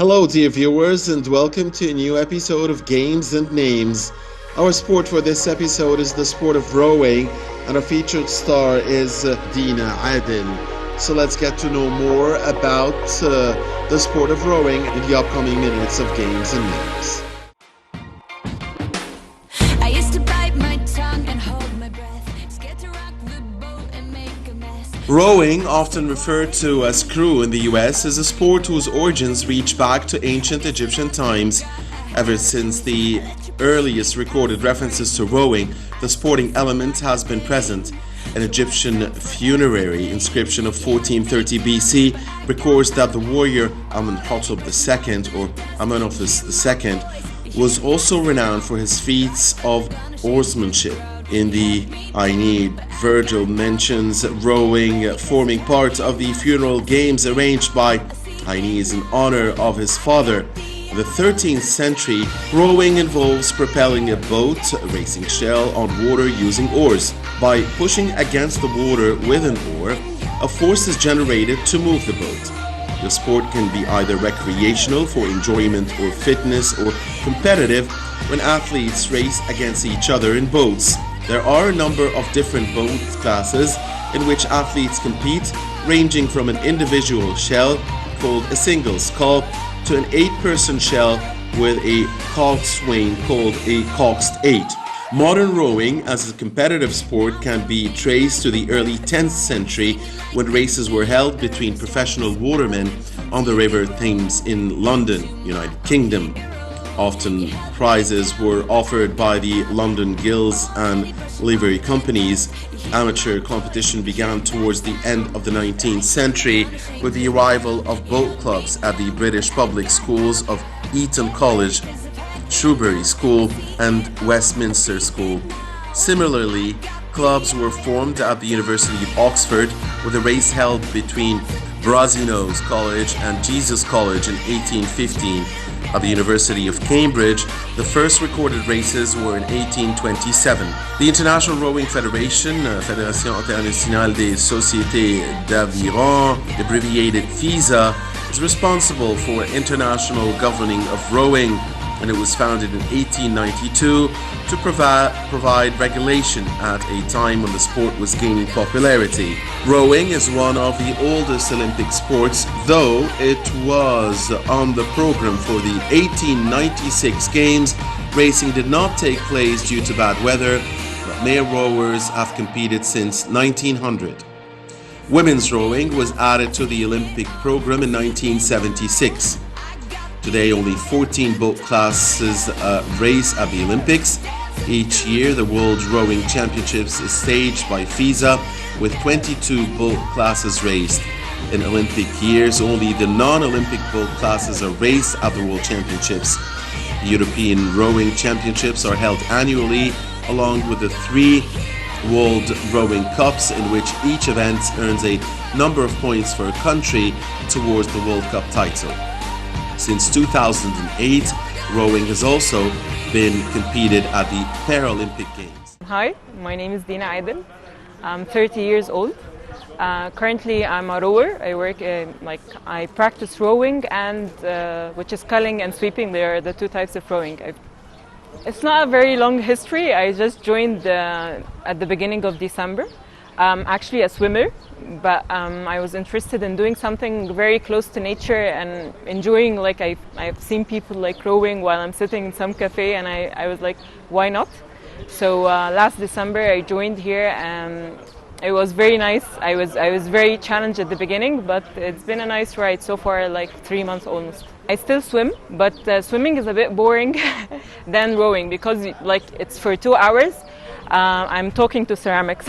Hello, dear viewers, and welcome to a new episode of Games and Names. Our sport for this episode is the sport of rowing, and our featured star is Dina Adil. So let's get to know more about the sport of rowing in the upcoming minutes of Games and Names. I used to bite my tongue and hold my breath, scared to rock the boat and make a mess. Rowing, often referred to as crew in the US, is a sport whose origins reach back to ancient Egyptian times. Ever since the earliest recorded references to rowing, the sporting element has been present. An Egyptian funerary inscription of 1430 BC records that the warrior Amenhotep II, or Amenophis II, was also renowned for his feats of oarsmanship. In the Aeneid, Virgil mentions rowing forming part of the funeral games arranged by Aeneas in honor of his father. In the 13th century, rowing involves propelling a boat, racing shell, on water using oars. By pushing against the water with an oar, a force is generated to move the boat. The sport can be either recreational for enjoyment or fitness, or competitive when athletes race against each other in boats. There are a number of different boat classes in which athletes compete, ranging from an individual shell called a single scull to an 8-person shell with a coxswain called a coxed 8. Modern rowing as a competitive sport can be traced to the early 10th century, when races were held between professional watermen on the River Thames in London, United Kingdom. Often prizes were offered by the London Guilds and livery companies. Amateur competition began towards the end of the 19th century with the arrival of boat clubs at the British public schools of Eton College, Shrewsbury School and Westminster School. Similarly, clubs were formed at the University of Oxford, with a race held between Brasenose College and Jesus College in 1815. At the University of Cambridge, the first recorded races were in 1827. The International Rowing Federation, Fédération Internationale des Sociétés d'Aviron, abbreviated FISA, is responsible for international governing of rowing, and it was founded in 1892 to provide regulation at a time when the sport was gaining popularity. Rowing is one of the oldest Olympic sports, though it was on the program for the 1896 Games. Racing did not take place due to bad weather, but male rowers have competed since 1900. Women's rowing was added to the Olympic program in 1976. Today, only 14 boat classes race at the Olympics. Each year, the World Rowing Championships is staged by FISA, with 22 boat classes raced. In Olympic years, only the non-Olympic boat classes are raced at the World Championships. The European Rowing Championships are held annually, along with the 3 World Rowing Cups, in which each event earns a number of points for a country towards the World Cup title. Since 2008, rowing has also been competed at the Paralympic Games. Hi, my name is Dina Adil. I'm 30 years old. Currently, I'm a rower. I practice rowing and which is sculling and sweeping. They are the 2 types of rowing. It's not a very long history. I just joined at the beginning of December. I'm actually a swimmer, but I was interested in doing something very close to nature and enjoying, I've seen people rowing while I'm sitting in some cafe, and I was like, why not? So last December I joined here, and it was very nice. I was very challenged at the beginning, but it's been a nice ride so far, 3 months almost. I still swim, but swimming is a bit boring than rowing, because it's for 2 hours. I'm talking to ceramics,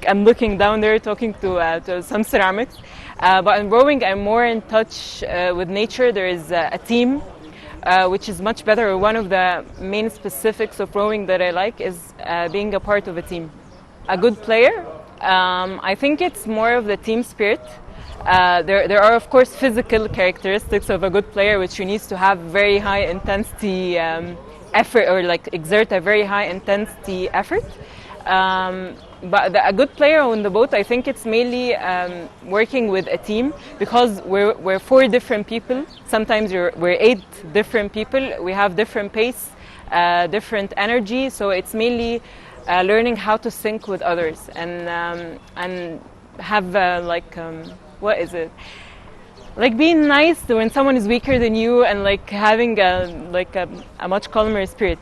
I'm looking down there talking to some ceramics. But in rowing, I'm more in touch with nature. There is a team, which is much better. One of the main specifics of rowing that I like is being a part of a team. A good player, I think it's more of the team spirit. There are, of course, physical characteristics of a good player, which you need to have very high intensity effort, or exert a very high intensity effort. but a good player on the boat, I think it's mainly working with a team, because we're 4 different people. Sometimes we're 8 different people. We have different pace, different energy. So it's mainly learning how to sync with others and have what is it? Like being nice when someone is weaker than you, and like having a much calmer spirit.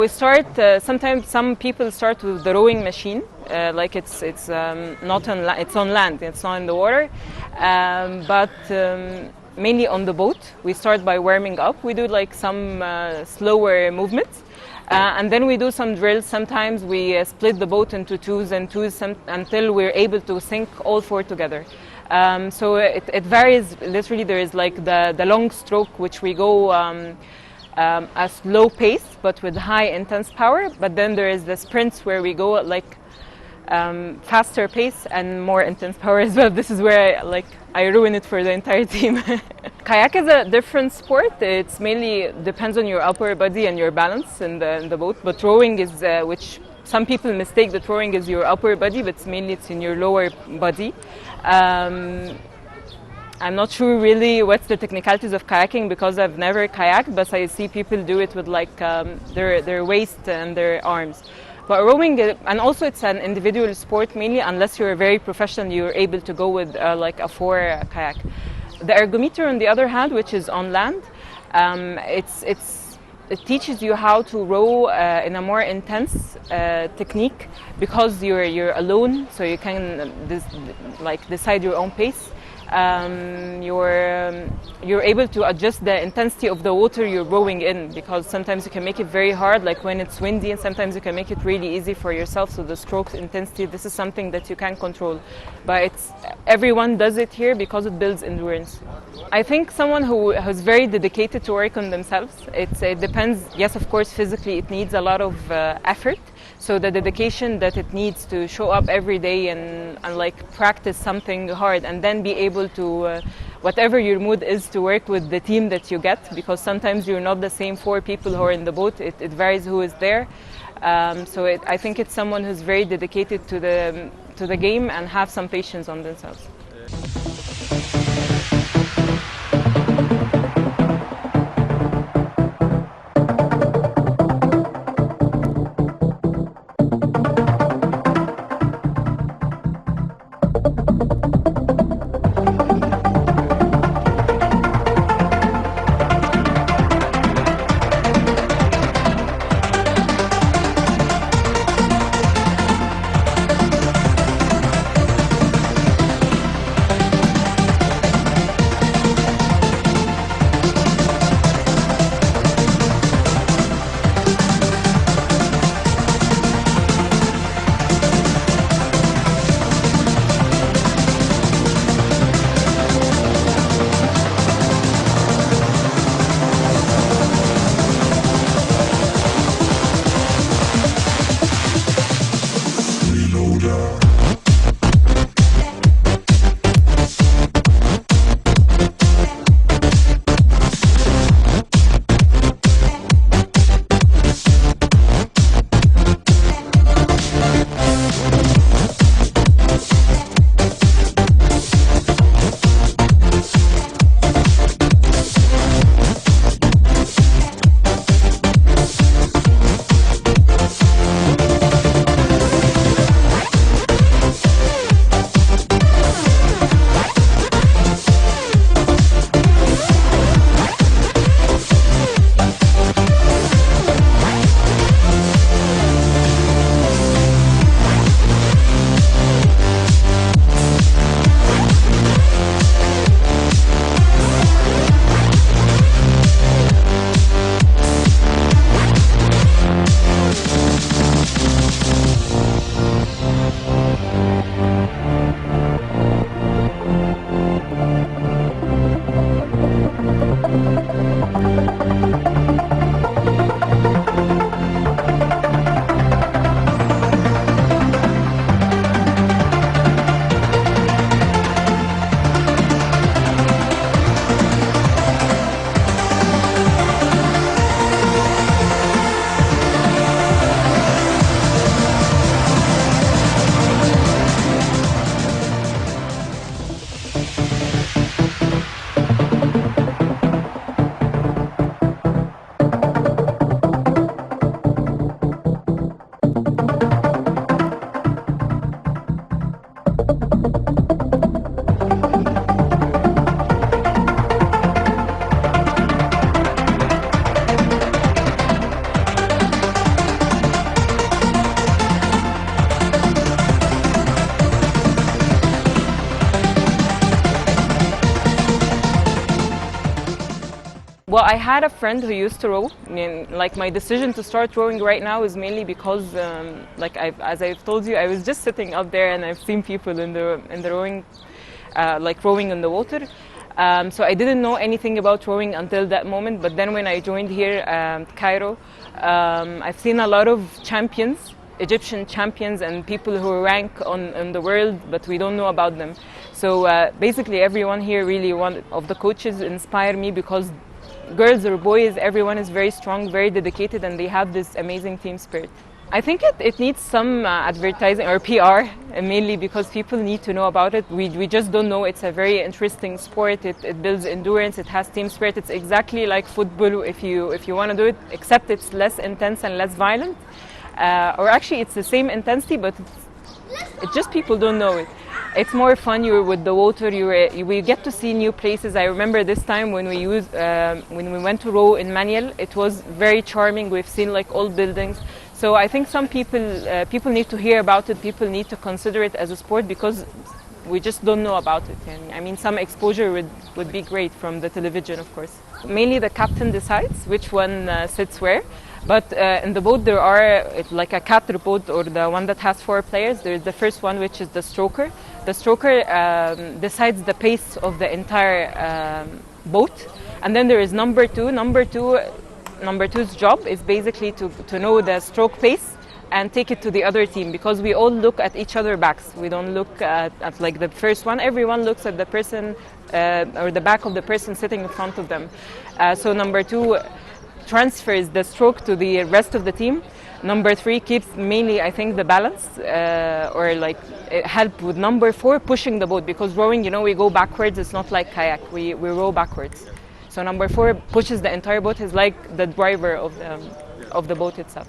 We start, sometimes some people start with the rowing machine, like it's not on it's on land, it's not in the water, but mainly on the boat. We start by warming up. We do like some slower movements, and then we do some drills. Sometimes we split the boat into twos and twos until we're able to sync all 4 together. So it varies. Literally, there is like the long stroke, which we go a slow pace but with high intense power, but then there is the sprints where we go at like faster pace and more intense power as well. This is where I ruin it for the entire team. Kayak is a different sport. It's mainly depends on your upper body and your balance in the boat, but rowing is which some people mistake that rowing is your upper body, but mainly it's in your lower body. I'm not sure really what's the technicalities of kayaking because I've never kayaked, but I see people do it with like their waist and their arms. But rowing, and also it's an individual sport mainly, unless you're very professional, you're able to go with like a 4 kayak. The ergometer, on the other hand, which is on land, it teaches you how to row in a more intense technique, because you're alone, so you can decide your own pace. You're able to adjust the intensity of the water you're rowing in, because sometimes you can make it very hard, like when it's windy, and sometimes you can make it really easy for yourself. So the stroke intensity, this is something that you can control, but everyone does it here because it builds endurance. I think someone who's very dedicated to work on themselves. It depends. Yes, of course, physically it needs a lot of effort. So the dedication that it needs to show up every day and like practice something hard, and then be able to, whatever your mood is, to work with the team that you get, because sometimes you're not the same 4 people who are in the boat. It varies who is there. I think it's someone who's very dedicated to the game and have some patience on themselves. Well, I had a friend who used to row. I mean, like my decision to start rowing right now is mainly because, as I've told you, I was just sitting up there and I've seen people in the rowing, like rowing in the water. So I didn't know anything about rowing until that moment. But then when I joined here, Cairo, I've seen a lot of champions, Egyptian champions, and people who rank on the world, but we don't know about them. So basically, everyone here, really, one of the coaches inspire me because girls or boys, everyone is very strong, very dedicated, and they have this amazing team spirit. I think it needs some advertising or PR, mainly because people need to know about it. We just don't know. It's a very interesting sport. It builds endurance. It has team spirit. It's exactly like football if you want to do it, except it's less intense and less violent. Or actually, it's the same intensity, but it's just people don't know it. It's more fun. You're with the water. We get to see new places. I remember this time when we went to row in Maniel. It was very charming. We've seen like old buildings. So I think some people need to hear about it. People need to consider it as a sport because we just don't know about it. And I mean, some exposure would be great from the television, of course. Mainly the captain decides which one sits where. But in the boat there are like a quatre boat, or the one that has 4 players. There's the first one, which is the stroker. The stroker decides the pace of the entire boat. And then there is number 2. Number 2's job is basically to know the stroke pace and take it to the other team, because we all look at each other's backs. We don't look at like the first one. Everyone looks at the person or the back of the person sitting in front of them. So number 2 transfers the stroke to the rest of the team. Number 3 keeps mainly, I think, the balance or like help with number 4 pushing the boat, because rowing, you know, we go backwards. It's not like kayak. We row backwards. So number 4 pushes the entire boat. Is like the driver of the boat itself.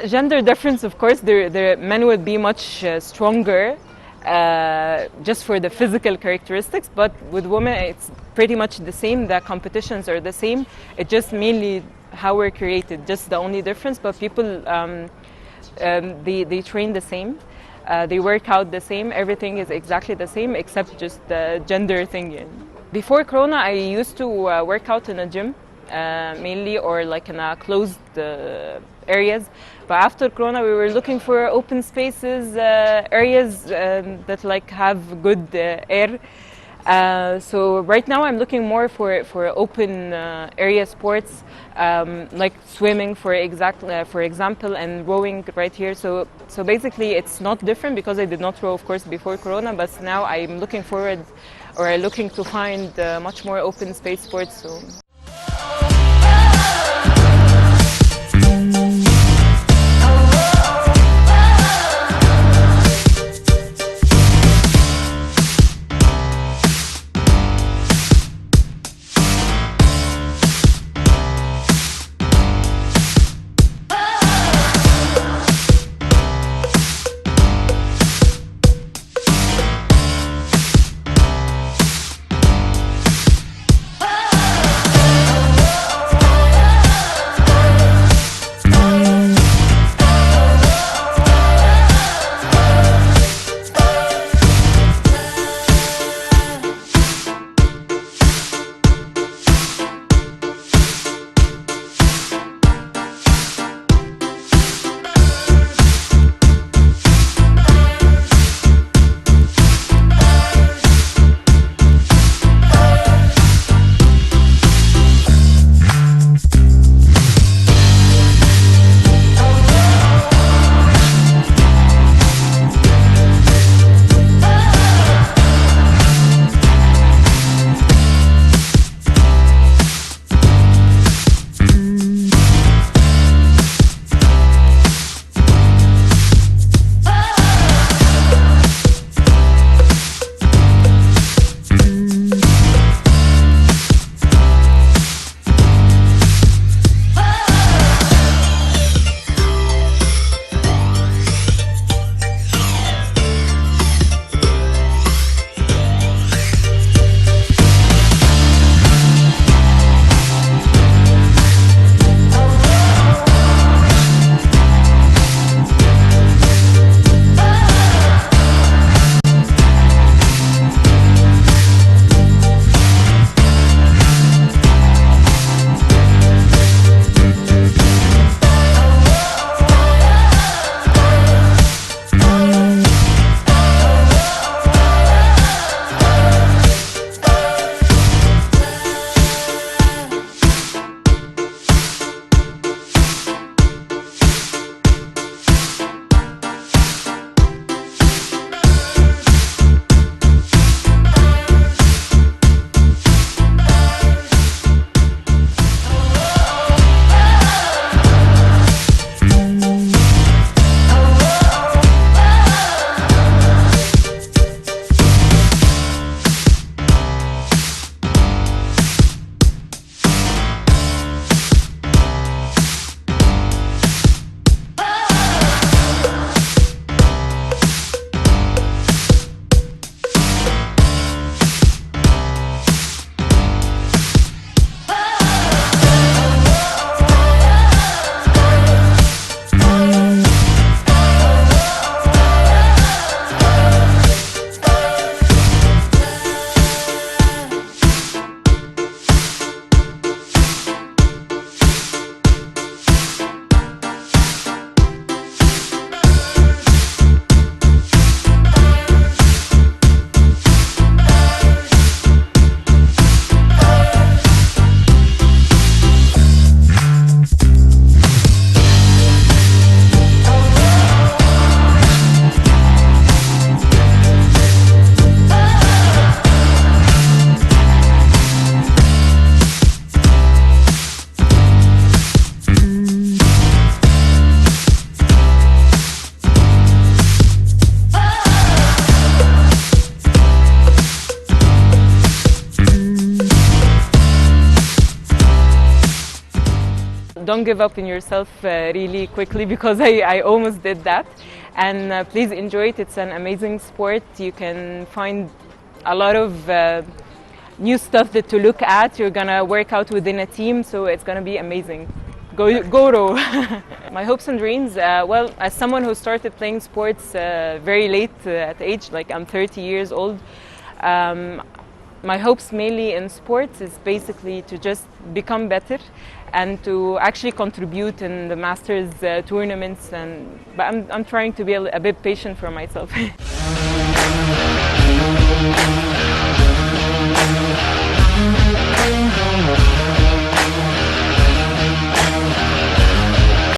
Gender difference, of course, men would be much stronger just for the physical characteristics, but with women it's pretty much the same. The competitions are the same. It's just mainly how we're created, just the only difference. But people, they train the same, they work out the same, everything is exactly the same except just the gender thing. Before Corona, I used to work out in a gym mainly, or like in a closed areas. But after Corona, we were looking for open spaces, areas that like have good air. So right now I'm looking more for open area sports, like swimming for example, and rowing right here. So basically it's not different because I did not row, of course, before Corona, but now I'm looking forward, or looking to find much more open space sports. So. don't give up on yourself really quickly, because I almost did that. And please enjoy it. It's an amazing sport. You can find a lot of new stuff that to look at. You're gonna work out within a team, so it's gonna be amazing. Go row. My hopes and dreams, well, as someone who started playing sports very late at age, like I'm 30 years old, my hopes mainly in sports is basically to just become better and to actually contribute in the Masters tournaments. But I'm trying to be a bit patient for myself.